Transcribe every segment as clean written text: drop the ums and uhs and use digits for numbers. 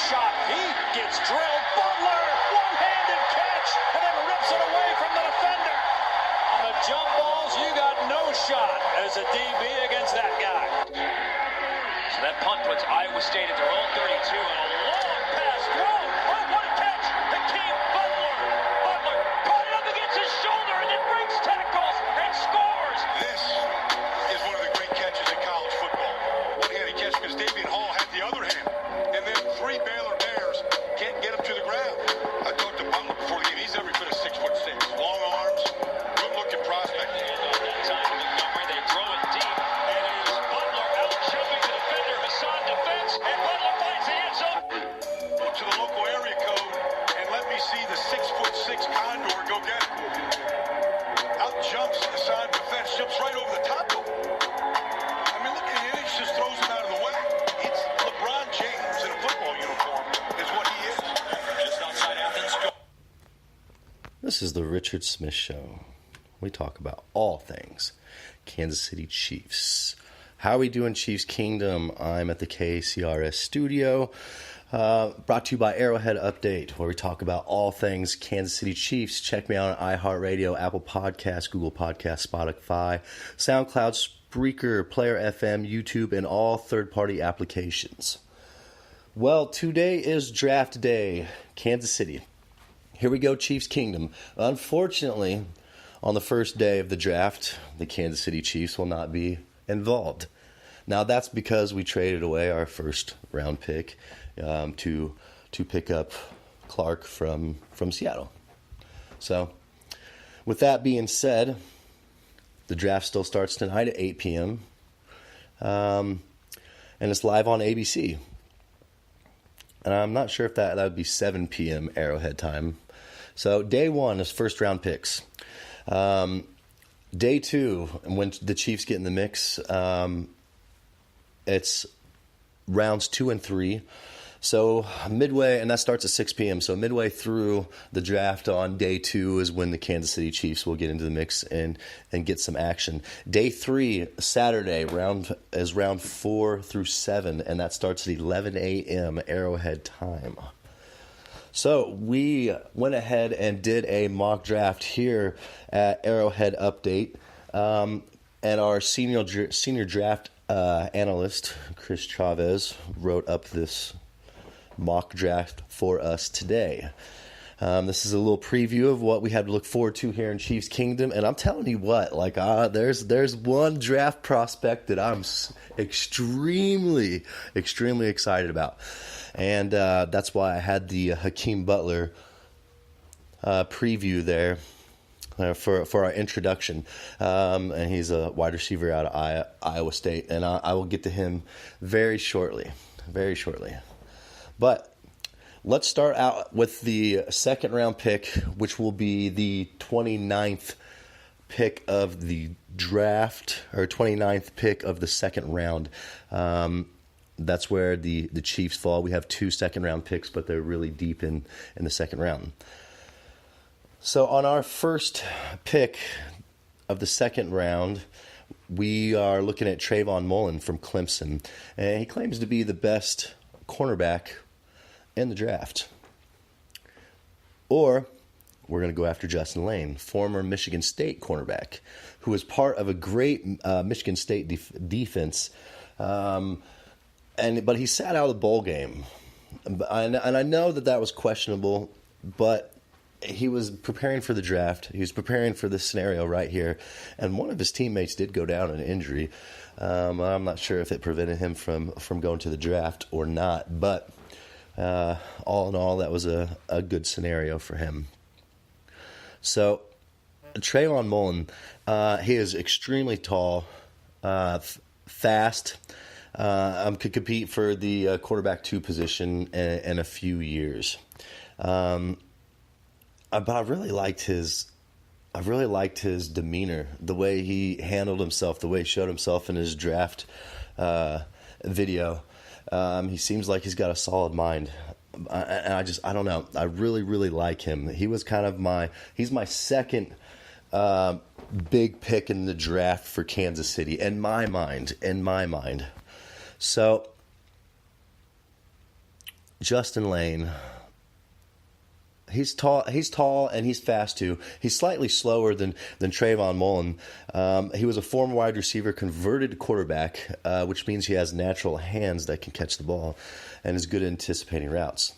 shot. He gets drilled. Butler, one-handed catch, and then rips it away from the defender. On the jump balls, you got no shot as a DB against that guy. So that punt puts Iowa State at their own 32, and a long pass thrown. Oh, what a catch! Hakeem Butler. Butler caught it up against his shoulder and then breaks tackles and scores. This is one of the great catches in college football. One-handed catch because Davian Hall had the other hand. And then three Baylor Bears can't get him to the ground. I talked to Butler before the game. He's every bit of 6'6". Long arms, good-looking prospect. And on that time, Montgomery, they throw it deep. And it is Butler out jumping the defender. Hassan defense, and Butler finds the end zone. Go to the local area code and let me see the 6'6" Condor go get it. Out jumps Hassan defense, jumps right over the top of him. I mean, look at it. He just throws him out of the way. It's LeBron James in a football uniform is what he is. Just outside Athens. This is the Richard Smith Show. We talk about all things Kansas City Chiefs. How are we doing, Chiefs Kingdom? I'm at the KCRS studio, brought to you by Arrowhead Update, where we talk about all things Kansas City Chiefs. Check me out on iHeartRadio, Apple Podcasts, Google Podcasts, Spotify, SoundCloud, Spreaker, Player FM, YouTube, and all third-party applications. Well, today is draft day, Kansas City. Here we go, Chiefs Kingdom. Unfortunately, on the first day of the draft, the Kansas City Chiefs will not be involved. Now, that's because we traded away our first round pick to pick up Clark from Seattle. So, with that being said, the draft still starts tonight at 8 p.m. And it's live on ABC. And I'm not sure if that would be 7 p.m. Arrowhead time. So day one is first round picks. Day two, when the Chiefs get in the mix, it's rounds 2 and 3. So midway, and that starts at 6 p.m. So midway through the draft on day 2 is when the Kansas City Chiefs will get into the mix and get some action. Day 3, Saturday, round 4 through 7, and that starts at 11 a.m. Arrowhead time. So we went ahead and did a mock draft here at Arrowhead Update, and our senior draft analyst, Chris Chavez, wrote up this mock draft for us today. This is a little preview of what we have to look forward to here in Chiefs Kingdom, and I'm telling you what, there's one draft prospect that I'm extremely excited about, and that's why I had the Hakeem Butler preview there for our introduction, and he's a wide receiver out of Iowa State, and I will get to him very shortly. But let's start out with the second round pick, which will be the 29th pick of the draft, or 29th pick of the second round. That's where the Chiefs fall. We have 2 second round picks, but they're really deep in the second round. So on our first pick of the second round, we are looking at Trayvon Mullen from Clemson, and he claims to be the best cornerback in the draft. Or we're going to go after Justin Lane, former Michigan State cornerback, who was part of a great Michigan State defense, but he sat out of the bowl game, and I know that was questionable, but he was preparing for the draft. He was preparing for this scenario right here, and one of his teammates did go down in injury. I'm not sure if it prevented him from going to the draft or not, but all in all, that was a good scenario for him. So, Trayvon Mullen, he is extremely tall, fast, could compete for the quarterback 2 position in a few years. But I really liked his demeanor, the way he handled himself, the way he showed himself in his draft video. He seems like he's got a solid mind. I don't know. I really like him. He was he's my second big pick in the draft for Kansas City, in my mind. So Justin Lane. He's tall, and he's fast too. He's slightly slower than Trayvon Mullen. He was a former wide receiver converted to quarterback, which means he has natural hands that can catch the ball and is good at anticipating routes.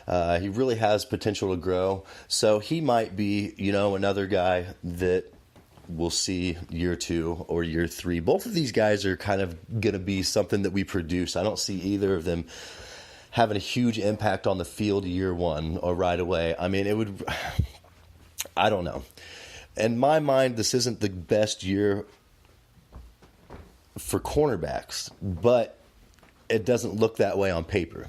He really has potential to grow, so he might be, another guy that we'll see year 2 or year 3. Both of these guys are kind of going to be something that we produce. I don't see either of them having a huge impact on the field year 1 or right away. I mean, it would, I don't know. In my mind, this isn't the best year for cornerbacks, but it doesn't look that way on paper.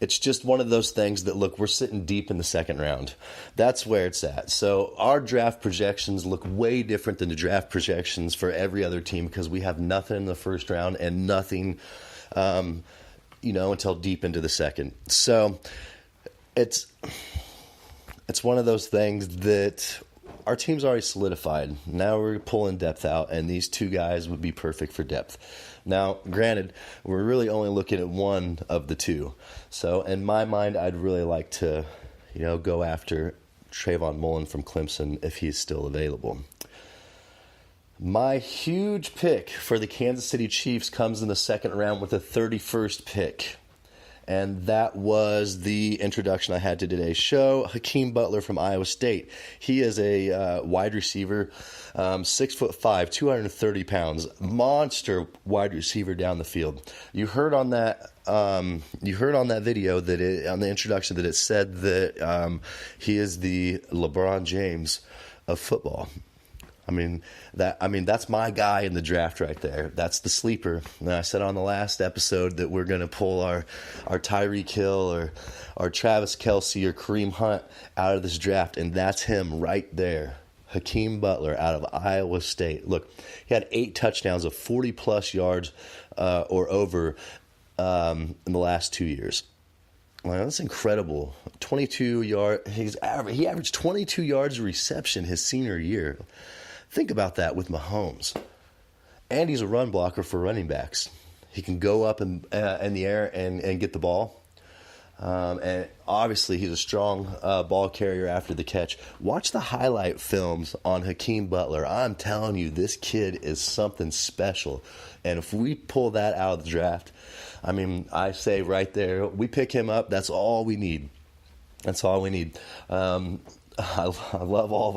It's just one of those things that, look, we're sitting deep in the second round. That's where it's at. So our draft projections look way different than the draft projections for every other team because we have nothing in the first round and nothing until deep into the second. So it's one of those things that our team's already solidified. Now we're pulling depth out, and these 2 guys would be perfect for depth. Now, granted, we're really only looking at one of the 2. So in my mind, I'd really like to, go after Trayvon Mullen from Clemson if he's still available. My huge pick for the Kansas City Chiefs comes in the second round with the 31st pick. And that was the introduction I had to today's show. Hakeem Butler from Iowa State. He is a wide receiver, 6'5", 230 pounds, monster wide receiver down the field. You heard on that. You heard on that video that on the introduction that it said that he is the LeBron James of football. That's my guy in the draft right there. That's the sleeper. And I said on the last episode that we're going to pull our Tyreek Hill or our Travis Kelce or Kareem Hunt out of this draft, and that's him right there. Hakeem Butler out of Iowa State. Look, he had 8 touchdowns of 40-plus yards or over in the last 2 years. Wow, that's incredible. 22 yard. He averaged 22 yards of reception his senior year. Think about that with Mahomes. And he's a run blocker for running backs. He can go up in the air and get the ball. And obviously he's a strong ball carrier after the catch. Watch the highlight films on Hakeem Butler. I'm telling you, this kid is something special. And if we pull that out of the draft, I say right there, we pick him up. That's all we need. That's all we need. I love all of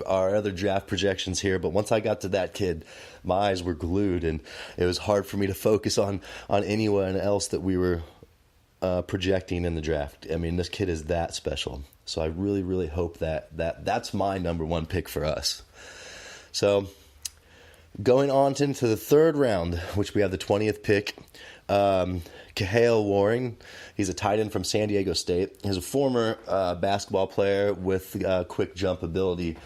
our other draft projections here, but once I got to that kid, my eyes were glued, and it was hard for me to focus on anyone else that we were projecting in the draft. This kid is that special. So I really, really hope that's my number 1 pick for us. So going on into the third round, which we have the 20th pick, Kahale Warring. He's a tight end from San Diego State. He's a former basketball player with quick jump ability.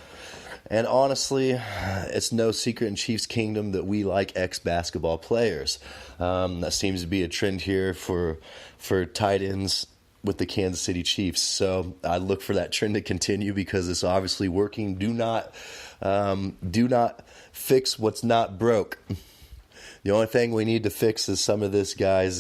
And honestly, it's no secret in Chiefs Kingdom that we like ex-basketball players. That seems to be a trend here for tight ends with the Kansas City Chiefs. So I look for that trend to continue because it's obviously working. Do not fix what's not broke. The only thing we need to fix is some of this guy's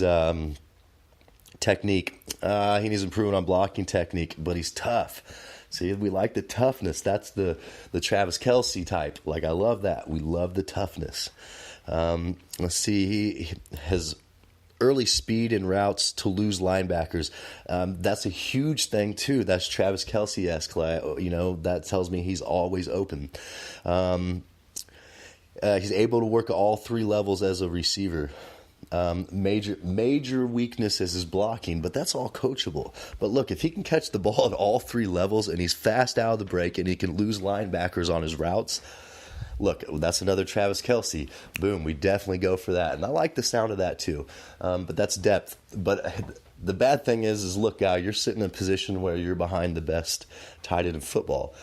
technique. He needs improvement on blocking technique, but he's tough. See, we like the toughness. That's the Travis Kelce type. Like, I love that. We love the toughness. Let's see. He has early speed and routes to lose linebackers. That's a huge thing, too. That's Travis Kelce-esque. That tells me he's always open. He's able to work at all 3 levels as a receiver. Major weakness is his blocking, but that's all coachable. But look, if he can catch the ball at all 3 levels and he's fast out of the break and he can lose linebackers on his routes, look, that's another Travis Kelce. Boom, we definitely go for that. And I like the sound of that too. But that's depth. But the bad thing is look, guy, you're sitting in a position where you're behind the best tight end in football.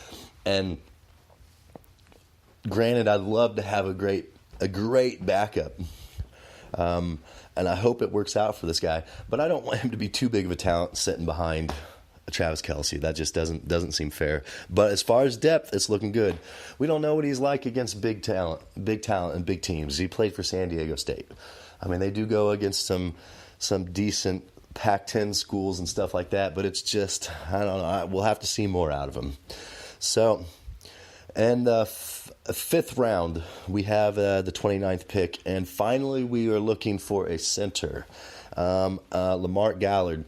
And granted, I'd love to have a great backup. And I hope it works out for this guy. But I don't want him to be too big of a talent sitting behind Travis Kelce. That just doesn't seem fair. But as far as depth, it's looking good. We don't know what he's like against big talent and big teams. He played for San Diego State. They do go against some decent Pac-10 schools and stuff like that, but it's just, I don't know, we'll have to see more out of him. So, and the fifth round, we have the 29th pick, and finally we are looking for a center. Lamar Gallard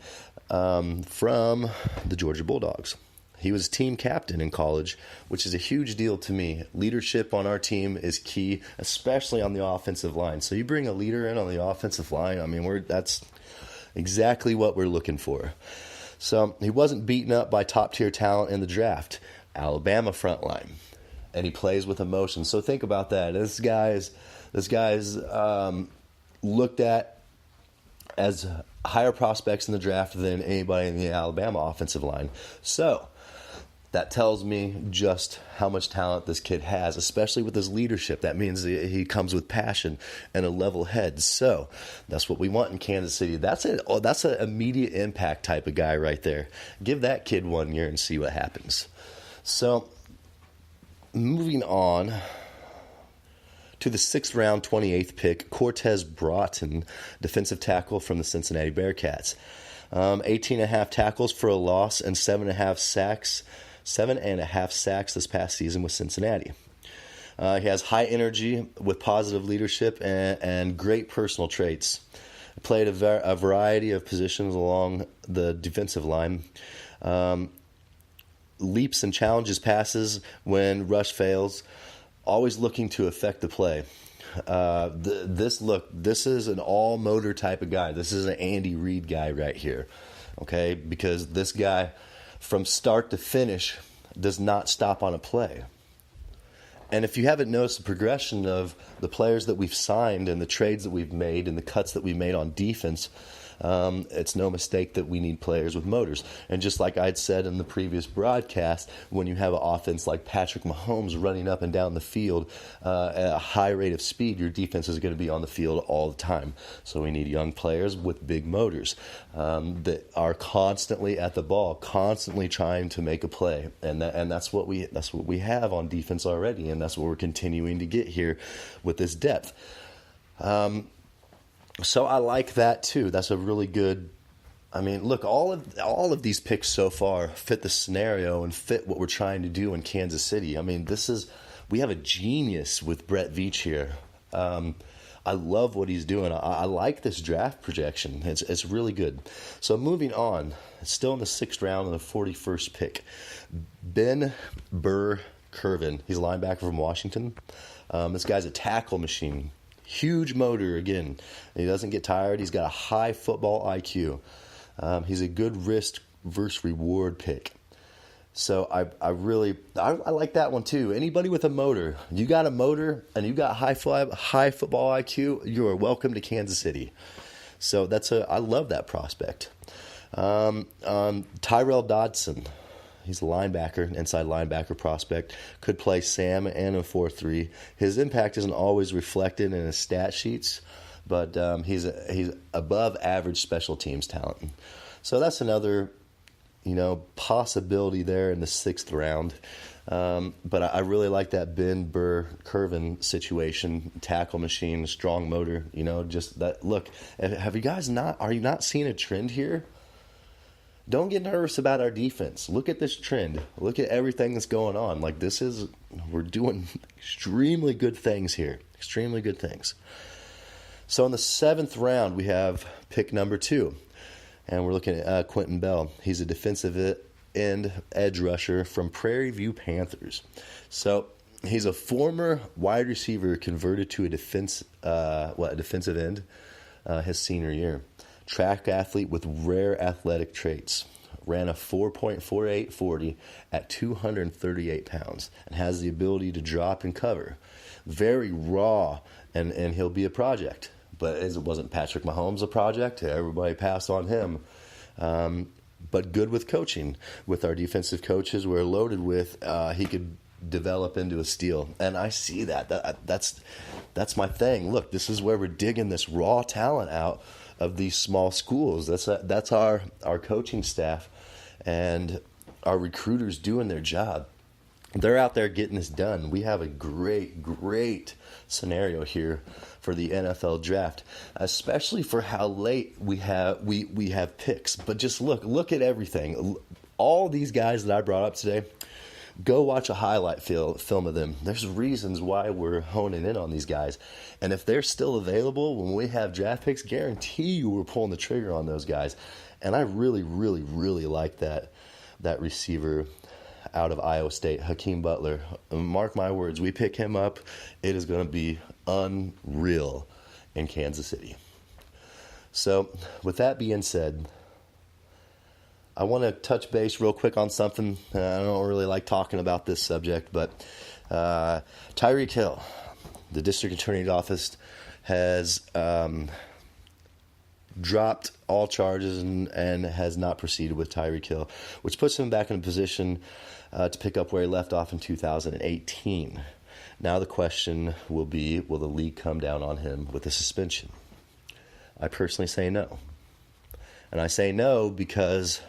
from the Georgia Bulldogs. He was team captain in college, which is a huge deal to me. Leadership on our team is key, especially on the offensive line. So you bring a leader in on the offensive line, I mean, that's exactly what we're looking for. So he wasn't beaten up by top-tier talent in the draft. Alabama front line. And he plays with emotion. So think about that. This guy's looked at as higher prospects in the draft than anybody in the Alabama offensive line. So that tells me just how much talent this kid has, especially with his leadership. That means he comes with passion and a level head. So that's what we want in Kansas City. That's an immediate impact type of guy right there. Give that kid 1 year and see what happens. So moving on to the 6th round, 28th pick, Cortez Broughton, defensive tackle from the Cincinnati Bearcats. 18.5 tackles for a loss and 7.5 sacks this past season with Cincinnati. He has high energy with positive leadership and great personal traits. Played a variety of positions along the defensive line. Leaps and challenges passes when rush fails, always looking to affect the play. This is an all-motor type of guy. This is an Andy Reid guy right here, okay? Because this guy, from start to finish, does not stop on a play. And if you haven't noticed the progression of the players that we've signed and the trades that we've made and the cuts that we've made on defense, it's no mistake that we need players with motors. And just like I'd said in the previous broadcast, when you have an offense like Patrick Mahomes running up and down the field at a high rate of speed, your defense is going to be on the field all the time. So we need young players with big motors that are constantly at the ball, constantly trying to make a play. And that's what we have on defense already, and that's what we're continuing to get here with this depth. So I like that too. That's a really good. I mean, look, all of these picks so far fit the scenario and fit what we're trying to do in Kansas City. I mean, we have a genius with Brett Veach here. I love what he's doing. I like this draft projection. It's really good. So moving on, still in the 6th round and the 41st pick, Ben Burr-Kirven. He's a linebacker from Washington. This guy's a tackle machine. Huge motor again. He doesn't get tired. He's got a high football IQ. He's a good risk versus reward pick. So I like that one too. Anybody with a motor, you got a motor and you got high football IQ, you are welcome to Kansas City. So I love that prospect. Tyrell Dodson. He's a linebacker, inside linebacker prospect. Could play Sam and a 4-3. His impact isn't always reflected in his stat sheets, but he's above average special teams talent. So that's another, possibility there in the 6th round. But I really like that Ben Burr-Kirven situation, tackle machine, strong motor. Just that. Look, are you not seeing a trend here? Don't get nervous about our defense. Look at this trend. Look at everything that's going on. We're doing extremely good things here. Extremely good things. So in the 7th round, we have pick number 2. And we're looking at Quentin Bell. He's a defensive end edge rusher from Prairie View Panthers. So he's a former wide receiver converted to a defensive end his senior year. Track athlete with rare athletic traits. Ran a 4.48 40 at 238 pounds and has the ability to drop and cover. Very raw, and he'll be a project. But it wasn't Patrick Mahomes a project. Everybody passed on him. But good with coaching. With our defensive coaches we're loaded with, he could develop into a steal. And I see that's my thing. Look, this is where we're digging this raw talent out of these small schools. That's our coaching staff and our recruiters doing their job. they're out there getting this done. We have a great scenario here for the NFL draft, especially for how late we have picks. But just look at everything. All these guys that I brought up today, go watch a highlight film of them. There's reasons why we're honing in on these guys. And if they're still available when we have draft picks, guarantee you we're pulling the trigger on those guys. And I really like that receiver out of Iowa State, Hakeem Butler. Mark my words, we pick him up, it is going to be unreal in Kansas City. So with that being said, I want to touch base real quick on something. I don't really like talking about this subject, but Tyreek Hill, the district attorney's office, has dropped all charges and has not proceeded with Tyreek Hill, which puts him back in a position to pick up where he left off in 2018. Now the question will be, will the league come down on him with a suspension? I personally say no. And I say no because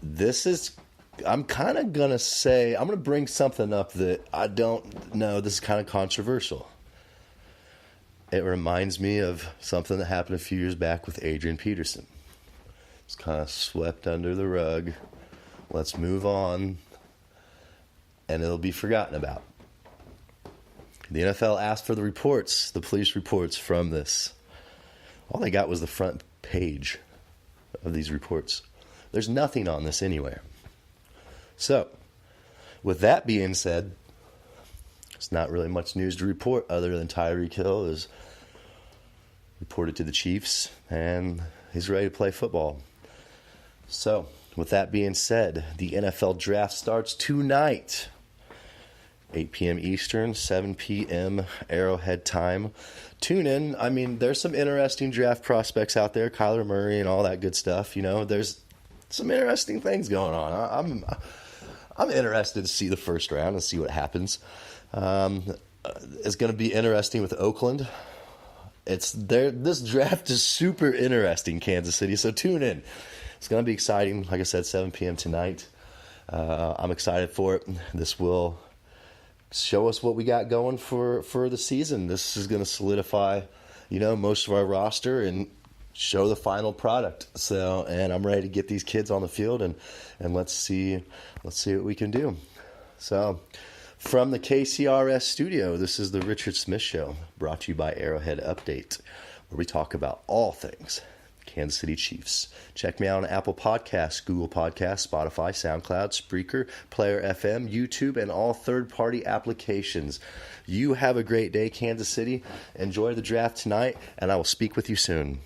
I'm going to bring something up that I don't know. This is kind of controversial. It reminds me of something that happened a few years back with Adrian Peterson. It's kind of swept under the rug. Let's move on, and it'll be forgotten about. The NFL asked for the reports, the police reports from this. All they got was the front page of these reports. There's nothing on this anywhere. So, with that being said, it's not really much news to report other than Tyreek Hill is reported to the Chiefs and he's ready to play football. So, with that being said, the NFL draft starts tonight. 8 p.m. Eastern, 7 p.m. Arrowhead time. Tune in. I mean, there's some interesting draft prospects out there, Kyler Murray and all that good stuff. You know, there's some interesting things going on. I'm interested to see the first round and see what happens. It's going to be interesting with Oakland. This draft is super interesting, Kansas City, so tune in. It's going to be exciting. Like I said, 7 p.m. tonight. I'm excited for it. This will show us what we got going for the season. This is going to solidify, most of our roster and show the final product. So, and I'm ready to get these kids on the field and let's see what we can do. So, from the KCRS studio, this is the Richard Smith Show, brought to you by Arrowhead Update, where we talk about all things Kansas City Chiefs. Check me out on Apple Podcasts, Google Podcasts, Spotify, SoundCloud, Spreaker, Player FM, YouTube, and all third-party applications. You have a great day, Kansas City. Enjoy the draft tonight, and I will speak with you soon.